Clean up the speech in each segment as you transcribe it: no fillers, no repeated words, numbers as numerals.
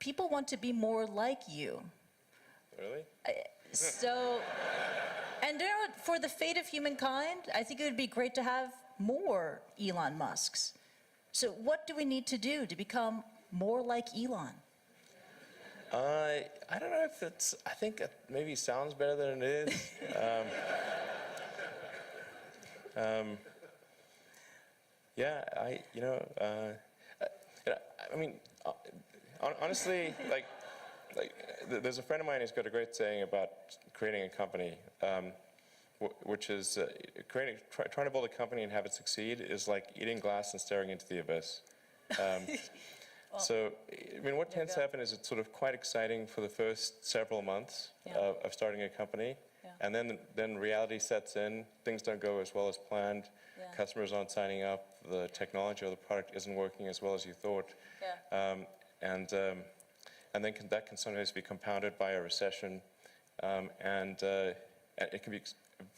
people want to be more like you. Really? So, and you know what, for the fate of humankind, I think it would be great to have more Elon Musks. So what do we need to do to become more like Elon? I don't know if it's, I think it maybe sounds better than it is. Yeah, I mean, honestly, there's a friend of mine who's got a great saying about creating a company, which is trying to build a company and have it succeed is like eating glass and staring into the abyss. Well, so, I mean, what tends to happen is it's sort of quite exciting for the first several months of starting a company, and then reality sets in. Things don't go as well as planned. Customers aren't signing up. The technology or the product isn't working as well as you thought. And then that can sometimes be compounded by a recession, and it can be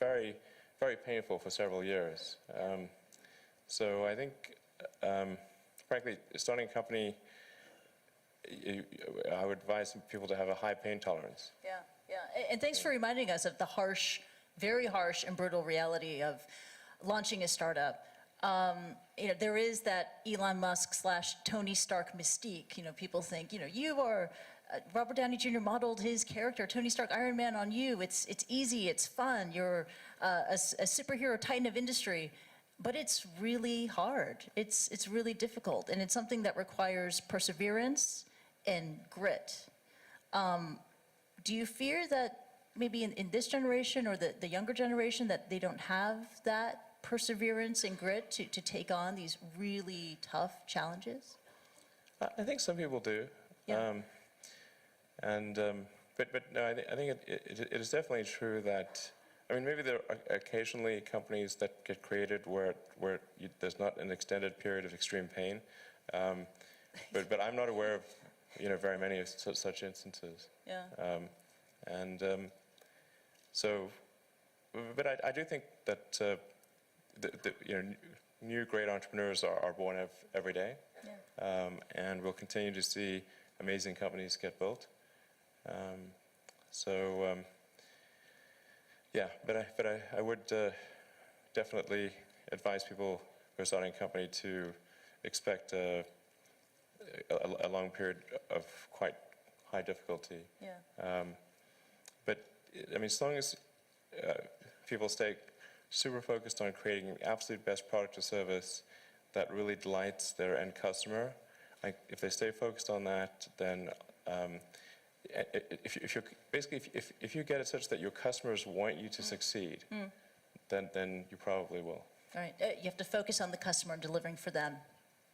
very, very painful for several years. So I think, frankly, starting a company, I would advise people to have a high pain tolerance. Yeah. And thanks for reminding us of the harsh, very harsh and brutal reality of launching a startup. There is that Elon Musk / Tony Stark mystique. People think, you are, Robert Downey Jr. modeled his character, Tony Stark, Iron Man, on you. It's easy, it's fun. You're a superhero titan of industry. But it's really hard. It's really difficult. And it's something that requires perseverance and grit. Do you fear that maybe in this generation or the younger generation that they don't have that perseverance and grit to take on these really tough challenges? I think some people do. Yeah. But no, I think it is definitely true that, I mean, maybe there are occasionally companies that get created where there's not an extended period of extreme pain, but I'm not aware of very many of such instances. Yeah. So, but I do think that new great entrepreneurs are born every day, and we'll continue to see amazing companies get built. Yeah, but I would definitely advise people who are starting a company to expect a long period of quite high difficulty. Yeah. But I mean, as long as people stay super focused on creating the absolute best product or service that really delights their end customer, if they stay focused on that, then if you get it such that your customers want you to succeed, then you probably will. All right. You have to focus on the customer and delivering for them.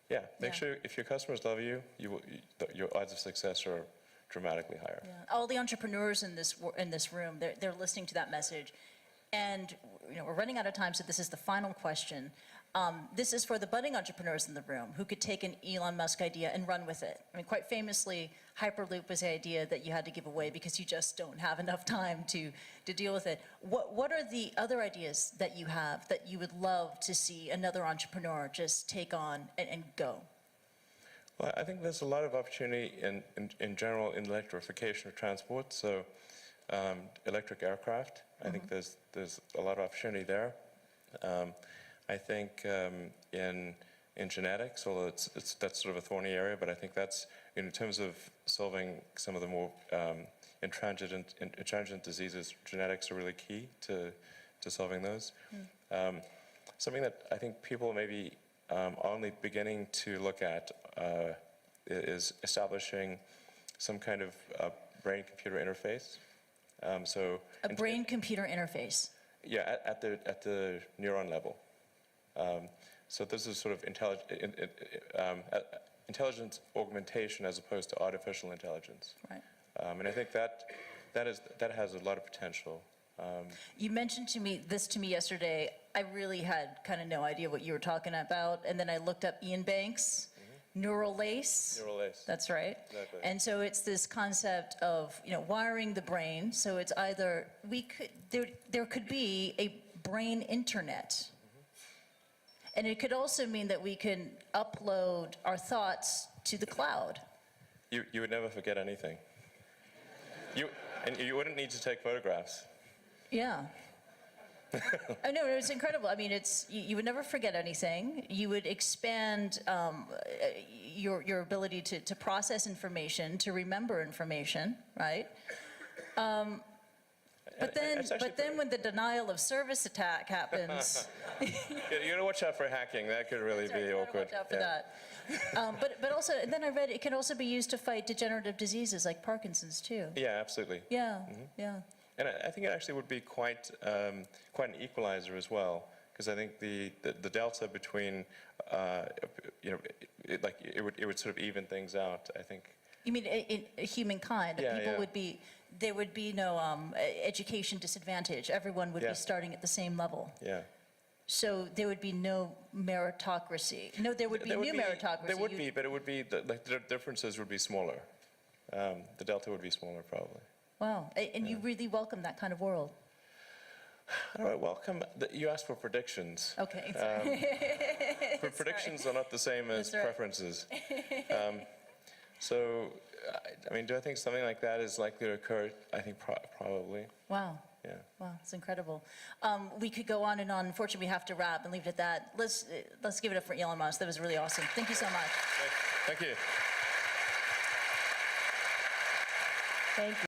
Yeah. Make sure if your customers love you, your odds of success are dramatically higher. Yeah. All the entrepreneurs in this room, they're listening to that message. And we're running out of time, so this is the final question. This is for the budding entrepreneurs in the room who could take an Elon Musk idea and run with it. I mean, quite famously, Hyperloop was the idea that you had to give away because you just don't have enough time to deal with it. What are the other ideas that you have that you would love to see another entrepreneur just take on and go? Well, I think there's a lot of opportunity in general in electrification of transport. So electric aircraft, I think there's a lot of opportunity there. I think in genetics, although that's sort of a thorny area, but I think that's in terms of solving some of the more intransigent diseases. Genetics are really key to solving those. Something that I think people maybe are only beginning to look at is establishing some kind of brain-computer interface. So a brain-computer interface. Yeah, at the neuron level. So this is sort of intelligence augmentation as opposed to artificial intelligence. Right. And I think that has a lot of potential. You mentioned to me yesterday. I really had kind of no idea what you were talking about, and then I looked up Ian Banks. Neural lace. Neural lace. That's right. Exactly. And so it's this concept of wiring the brain. So it's either there could be a brain internet, and it could also mean that we can upload our thoughts to the cloud. you would never forget anything. And you wouldn't need to take photographs. Yeah. Oh, no, it's incredible. I mean, you would never forget anything. You would expand your ability to process information, to remember information, right? But then when the denial of service attack happens, You gotta watch out for hacking. That could really be awkward. watch out for that. But also, and then I read it can also be used to fight degenerative diseases like Parkinson's too. Yeah, absolutely. Yeah, yeah. And I think it actually would be quite an equalizer as well, because I think the delta between, it would sort of even things out, I think. You mean in humankind, that Yeah, people yeah. there would be no education disadvantage. Everyone would Yeah. be starting at the same level. Yeah. So there would be no meritocracy. No, there would be new meritocracy. There would be, but it would be, the differences would be smaller. The delta would be smaller, probably. Wow, and you really welcome that kind of world. How do I welcome, you asked for predictions. Okay. Predictions are not the same as That's right. preferences. So, I mean, do I think something like that is likely to occur? I think probably, Wow. yeah. Wow, it's incredible. We could go on and on. Unfortunately, we have to wrap and leave it at that. Let's give it up for Elon Musk. That was really awesome. Thank you so much. Thank you. Thank you.